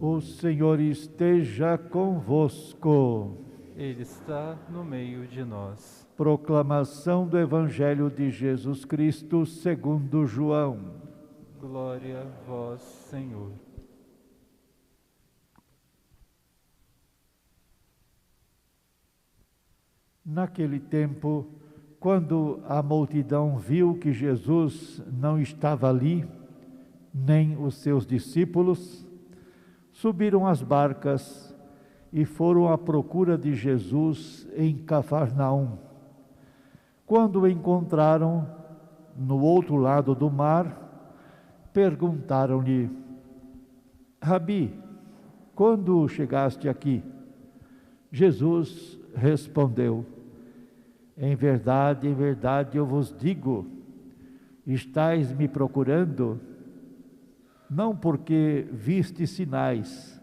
O Senhor esteja convosco. Ele está no meio de nós. Proclamação do Evangelho de Jesus Cristo segundo João. Glória a vós, Senhor. Naquele tempo, quando a multidão viu que Jesus não estava ali, nem os seus discípulos, subiram às barcas e foram à procura de Jesus em Cafarnaum. Quando o encontraram no outro lado do mar, perguntaram-lhe: Rabi, quando chegaste aqui? Jesus respondeu: em verdade, eu vos digo, estais me procurando, não porque vistes sinais,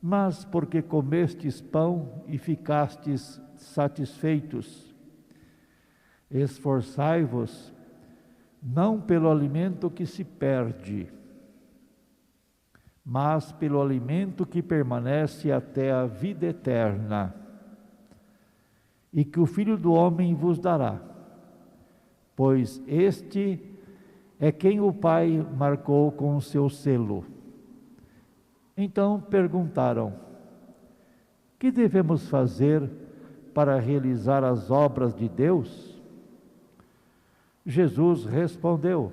mas porque comestes pão e ficastes satisfeitos. Esforçai-vos, não pelo alimento que se perde, mas pelo alimento que permanece até a vida eterna, e que o Filho do Homem vos dará, pois este é quem o Pai marcou com o seu selo. Então perguntaram: que devemos fazer para realizar as obras de Deus? Jesus respondeu: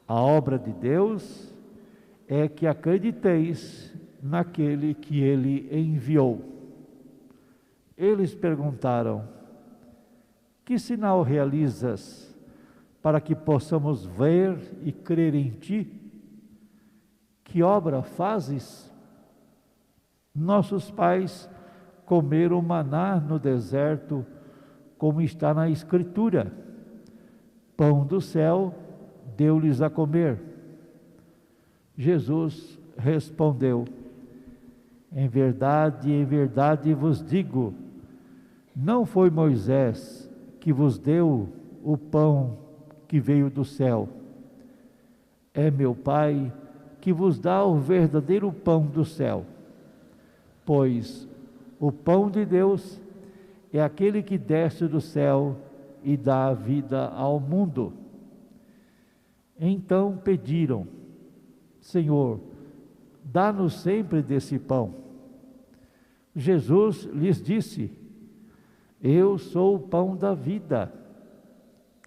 a obra de Deus é que acrediteis naquele que Ele enviou. Eles perguntaram: que sinal realizas para que possamos ver e crer em Ti? Que obra fazes? Nossos pais comeram maná no deserto, como está na Escritura: pão do céu deu-lhes a comer. Jesus respondeu: em verdade vos digo, não foi Moisés que vos deu o pão que veio do céu. É meu Pai que vos dá o verdadeiro pão do céu. Pois o pão de Deus é aquele que desce do céu e dá a vida ao mundo. Então pediram: Senhor, dá-nos sempre desse pão. Jesus lhes disse: eu sou o pão da vida.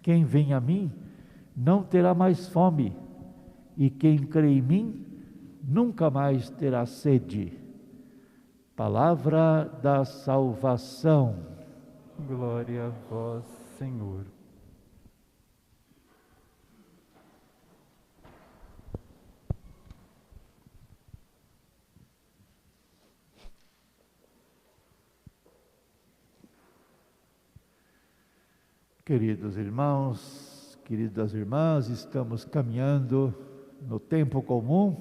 Quem vem a mim não terá mais fome, e quem crê em mim nunca mais terá sede. Palavra da salvação. Glória a vós, Senhor. Queridos irmãos, queridas irmãs, estamos caminhando no tempo comum,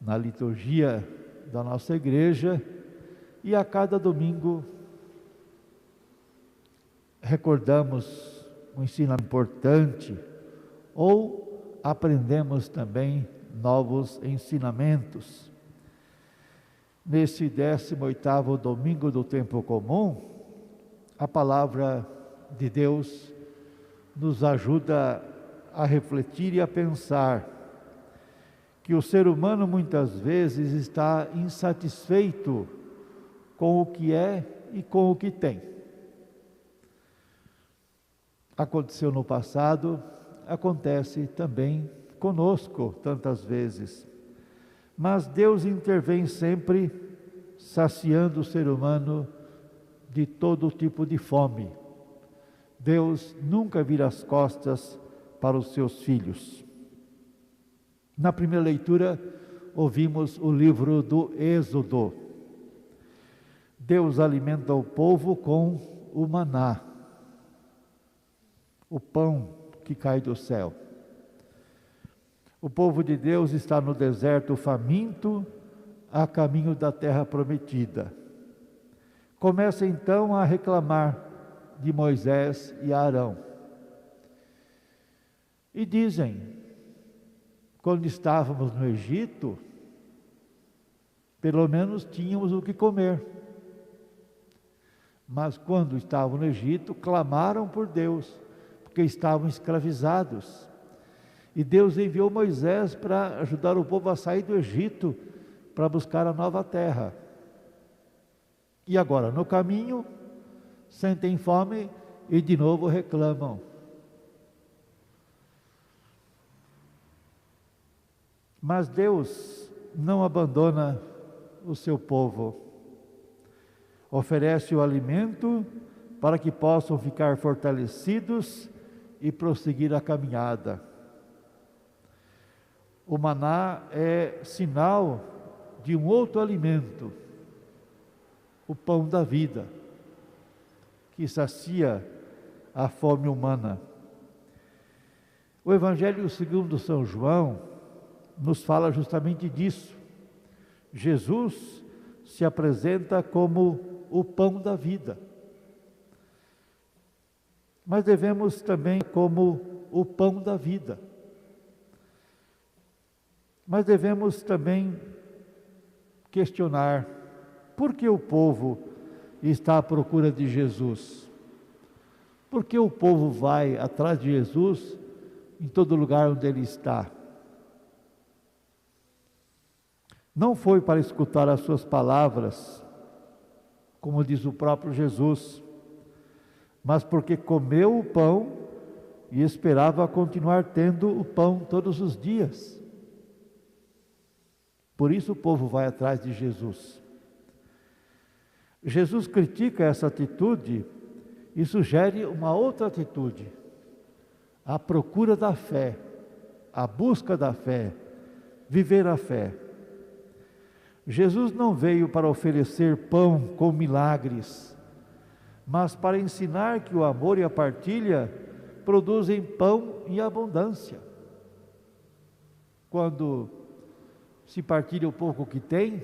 na liturgia da nossa igreja, e a cada domingo recordamos um ensino importante ou aprendemos também novos ensinamentos. Nesse 18º domingo do tempo comum, a palavra de Deus nos ajuda a refletir e a pensar que o ser humano muitas vezes está insatisfeito com o que é e com o que tem. Aconteceu no passado, acontece também conosco tantas vezes, mas Deus intervém sempre, saciando o ser humano de todo tipo de fome. Deus nunca vira as costas para os seus filhos. Na primeira leitura, ouvimos o livro do Êxodo. Deus alimenta o povo com o maná, o pão que cai do céu. O povo de Deus está no deserto faminto, a caminho da terra prometida. Começa então a reclamar de Moisés e Arão. E dizem: quando estávamos no Egito, Pelo menos tínhamos o que comer. Mas quando estavam no Egito, clamaram por Deus, porque estavam escravizados. E Deus enviou Moisés para ajudar o povo a sair do Egito, para buscar a nova terra. E agora, no caminho, sentem fome e de novo reclamam. Mas Deus não abandona o seu povo. Oferece o alimento para que possam ficar fortalecidos e prosseguir a caminhada. O maná é sinal de um outro alimento, o pão da vida, que sacia a fome humana. O Evangelho segundo São João nos fala justamente disso. Jesus se apresenta como o pão da vida. Mas devemos também como o pão da vida. Mas devemos também questionar por que o povo está à procura de Jesus. Por que o povo vai atrás de Jesus em todo lugar onde ele está? Não foi para escutar as suas palavras, como diz o próprio Jesus, mas porque comeu o pão e esperava continuar tendo o pão todos os dias. Por isso o povo vai atrás de Jesus. Jesus critica essa atitude e sugere uma outra atitude, a procura da fé, a busca da fé, viver a fé. Jesus não veio para oferecer pão com milagres, mas para ensinar que o amor e a partilha produzem pão em abundância. Quando se partilha o pouco que tem,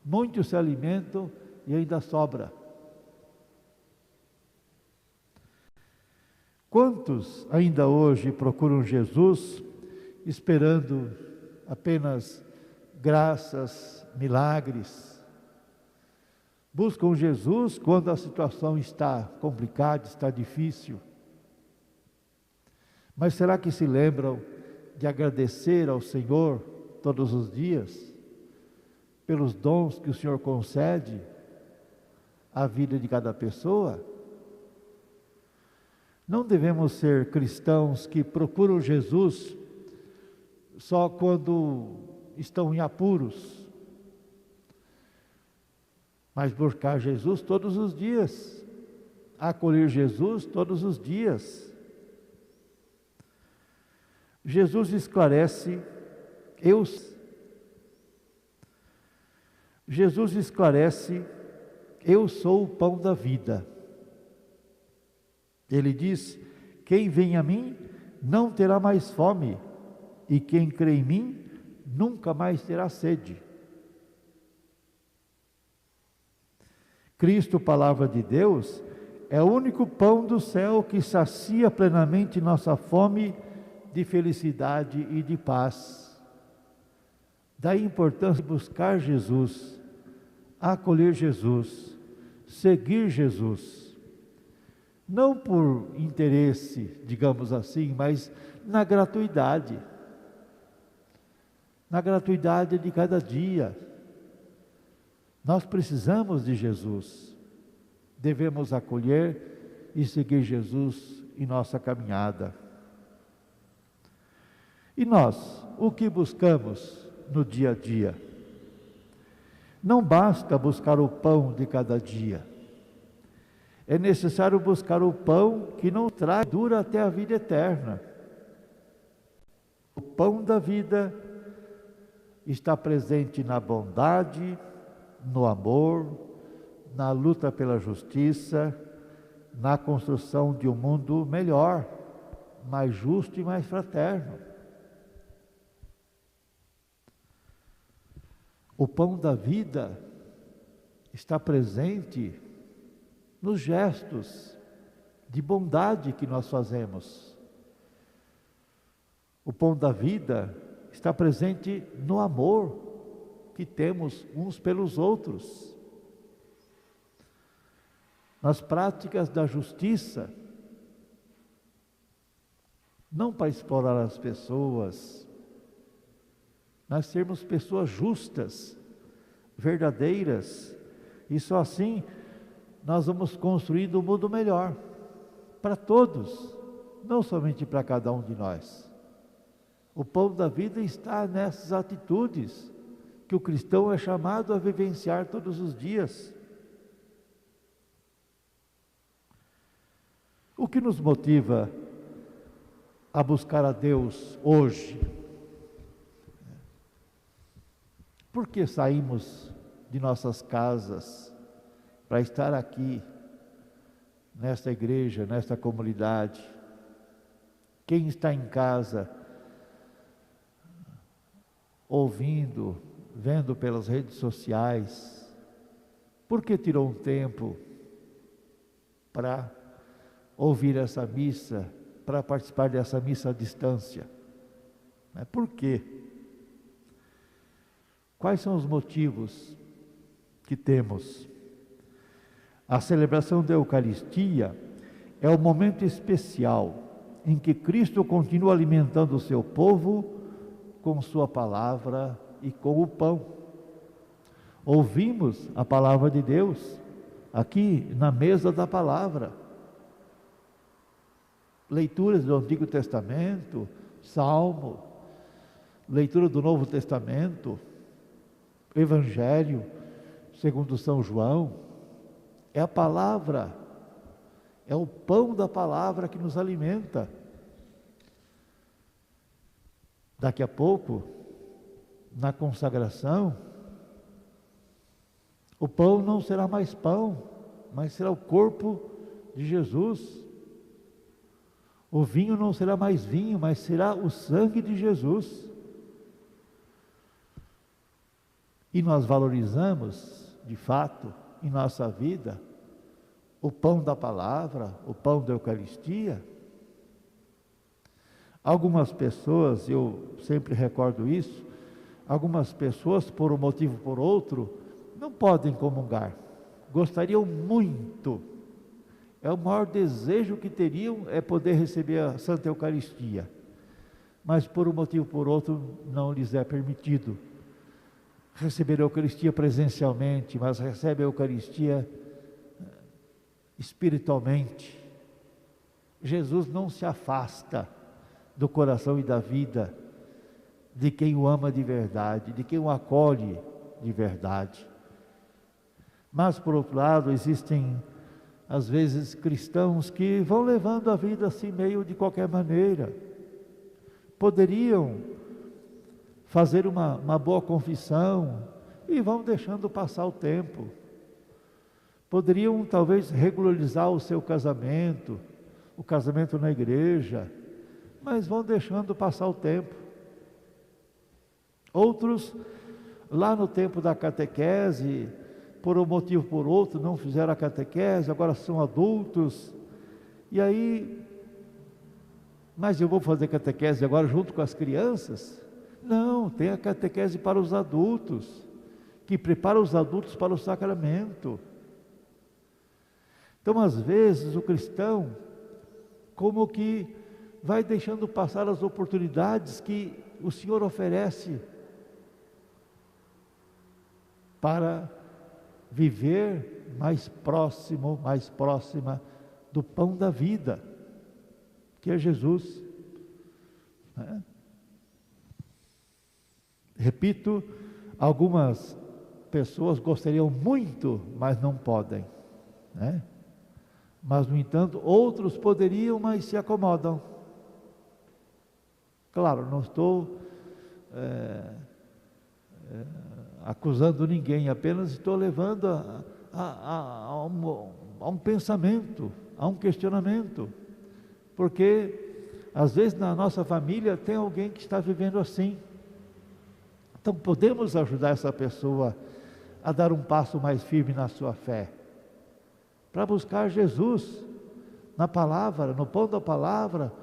muitos se alimentam e ainda sobra. Quantos ainda hoje procuram Jesus esperando apenas graças, milagres? Buscam Jesus quando a situação está complicada, está difícil. Mas será que se lembram de agradecer ao Senhor todos os dias pelos dons que o Senhor concede à vida de cada pessoa? Não devemos ser cristãos que procuram Jesus só quando estão em apuros, mas buscar Jesus todos os dias, acolher Jesus todos os dias. Jesus esclarece, eu sou o pão da vida. Ele diz: quem vem a mim não terá mais fome, e quem crê em mim nunca mais terá sede. Cristo, palavra de Deus, é o único pão do céu que sacia plenamente nossa fome de felicidade e de paz. Daí a importância de buscar Jesus, acolher Jesus, seguir Jesus. Não por interesse, digamos assim, mas na gratuidade. Na gratuidade de cada dia. Nós precisamos de Jesus. Devemos acolher e seguir Jesus em nossa caminhada. E nós, o que buscamos no dia a dia? Não basta buscar o pão de cada dia. É necessário buscar o pão que não traz, dura até a vida eterna. O pão da vida está presente na bondade, no amor, na luta pela justiça, na construção de um mundo melhor, mais justo e mais fraterno. O pão da vida está presente nos gestos de bondade que nós fazemos. O pão da vida está presente no amor que temos uns pelos outros, nas práticas da justiça, não para explorar as pessoas, mas sermos pessoas justas, verdadeiras, e só assim nós vamos construindo um mundo melhor, para todos, não somente para cada um de nós. O pão da vida está nessas atitudes que o cristão é chamado a vivenciar todos os dias. O que nos motiva a buscar a Deus hoje? Por que saímos de nossas casas para estar aqui, nesta igreja, nesta comunidade? Quem está em casa, ouvindo, vendo pelas redes sociais, por que tirou um tempo para ouvir essa missa, para participar dessa missa à distância? Por quê? Quais são os motivos que temos? A celebração da Eucaristia é um momento especial em que Cristo continua alimentando o seu povo com sua palavra e com o pão. Ouvimos a palavra de Deus aqui na mesa da palavra. Leituras do Antigo Testamento, Salmo, leitura do Novo Testamento, Evangelho segundo São João. É a palavra, é o pão da palavra que nos alimenta. Daqui a pouco, na consagração, o pão não será mais pão, mas será o corpo de Jesus. O vinho não será mais vinho, mas será o sangue de Jesus. E nós valorizamos, de fato, em nossa vida, o pão da palavra, o pão da Eucaristia. Algumas pessoas, eu sempre recordo isso, algumas pessoas, por um motivo ou por outro, não podem comungar. Gostariam muito, é o maior desejo que teriam, é poder receber a Santa Eucaristia. Mas por um motivo ou por outro, não lhes é permitido receber a Eucaristia presencialmente, mas recebe a Eucaristia espiritualmente. Jesus não se afasta do coração e da vida de quem o ama de verdade, de quem o acolhe de verdade. Mas, por outro lado, existem, às vezes, cristãos que vão levando a vida assim, meio de qualquer maneira. Poderiam fazer uma boa confissão e vão deixando passar o tempo. Poderiam, talvez, regularizar o seu casamento, o casamento na igreja, mas vão deixando passar o tempo. Outros, lá no tempo da catequese, por um motivo ou por outro, não fizeram a catequese, agora são adultos, e aí, mas eu vou fazer catequese agora junto com as crianças? Não, tem a catequese para os adultos, que prepara os adultos para o sacramento. Então, às vezes, o cristão, como que vai deixando passar as oportunidades que o Senhor oferece para viver mais próximo, mais próxima do pão da vida, que é Jesus. Repito, algumas pessoas gostariam muito, mas não podem, Mas, no entanto, outros poderiam, mas se acomodam. Claro, não estou acusando ninguém, apenas estou levando a um pensamento, a um questionamento, porque às vezes na nossa família tem alguém que está vivendo assim. Então podemos ajudar essa pessoa a dar um passo mais firme na sua fé, para buscar Jesus na palavra, no pão da palavra,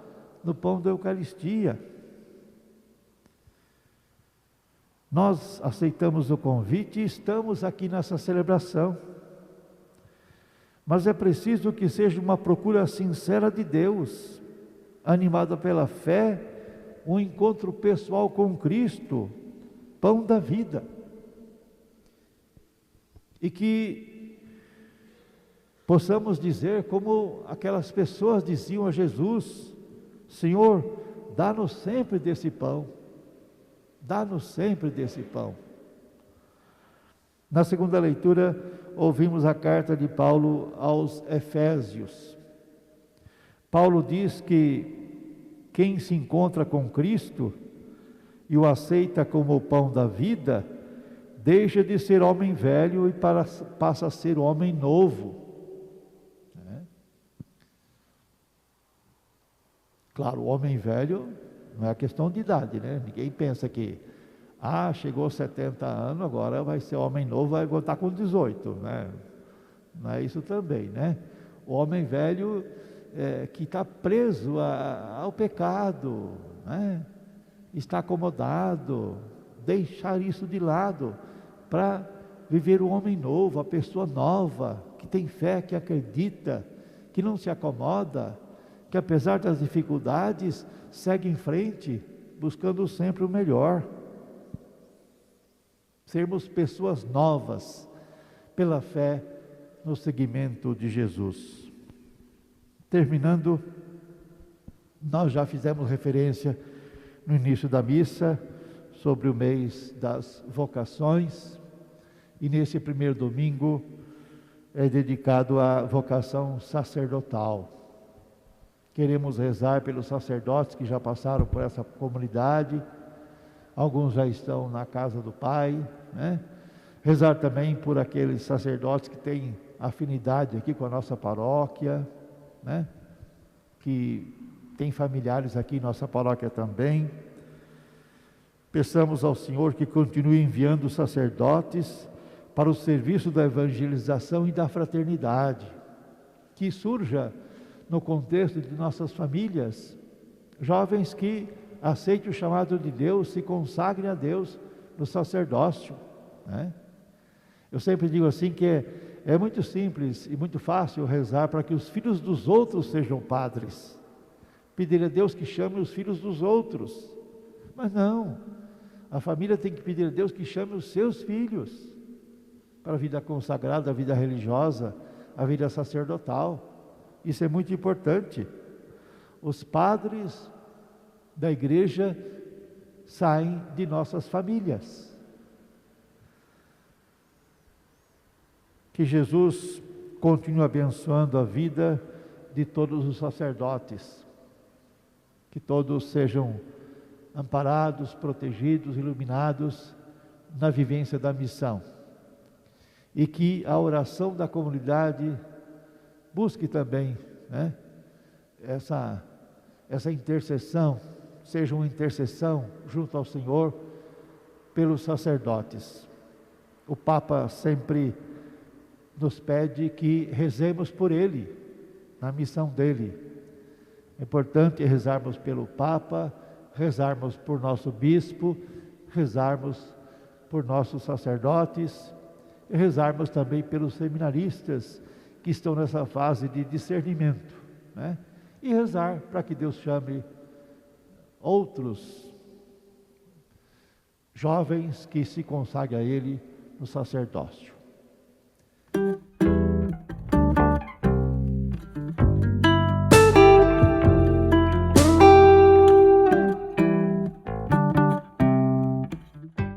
no pão da Eucaristia. Nós aceitamos o convite e estamos aqui nessa celebração. Mas é preciso que seja uma procura sincera de Deus, animada pela fé, um encontro pessoal com Cristo, pão da vida. E que possamos dizer como aquelas pessoas diziam a Jesus: Senhor, dá-nos sempre desse pão, dá-nos sempre desse pão. Na segunda leitura, ouvimos a carta de Paulo aos Efésios. Paulo diz que quem se encontra com Cristo e o aceita como o pão da vida, deixa de ser homem velho e passa a ser homem novo. Claro, o homem velho não é questão de idade, né? Ninguém pensa que chegou aos 70 anos, agora vai ser homem novo, vai voltar com 18, né? Não é isso também, né? O homem velho que está preso ao pecado, né? Está acomodado, deixar isso de lado para viver o homem novo, a pessoa nova, que tem fé, que acredita, que não se acomoda, que apesar das dificuldades, segue em frente, buscando sempre o melhor. Sermos pessoas novas, pela fé no seguimento de Jesus. Terminando, nós já fizemos referência no início da missa sobre o mês das vocações, e nesse primeiro domingo é dedicado à vocação sacerdotal. Queremos rezar pelos sacerdotes que já passaram por essa comunidade, alguns já estão na casa do Pai, né? Rezar também por aqueles sacerdotes que têm afinidade aqui com a nossa paróquia, né? Que tem familiares aqui em nossa paróquia também. Peçamos ao Senhor que continue enviando sacerdotes para o serviço da evangelização e da fraternidade, que surja no contexto de nossas famílias, jovens que aceitem o chamado de Deus, se consagrem a Deus no sacerdócio, né? Eu sempre digo assim que é muito simples e muito fácil rezar para que os filhos dos outros sejam padres, pedir a Deus que chame os filhos dos outros, mas não, a família tem que pedir a Deus que chame os seus filhos para a vida consagrada, a vida religiosa, a vida sacerdotal. Isso é muito importante. Os padres da igreja saem de nossas famílias. Que Jesus continue abençoando a vida de todos os sacerdotes. Que todos sejam amparados, protegidos, iluminados na vivência da missão. E que a oração da comunidade busque também, né, essa intercessão, seja uma intercessão junto ao Senhor pelos sacerdotes. O Papa sempre nos pede que rezemos por ele, na missão dele. É importante rezarmos pelo Papa, rezarmos por nosso bispo, rezarmos por nossos sacerdotes, e rezarmos também pelos seminaristas que estão nessa fase de discernimento, né? E rezar para que Deus chame outros jovens que se consagrem a Ele no sacerdócio.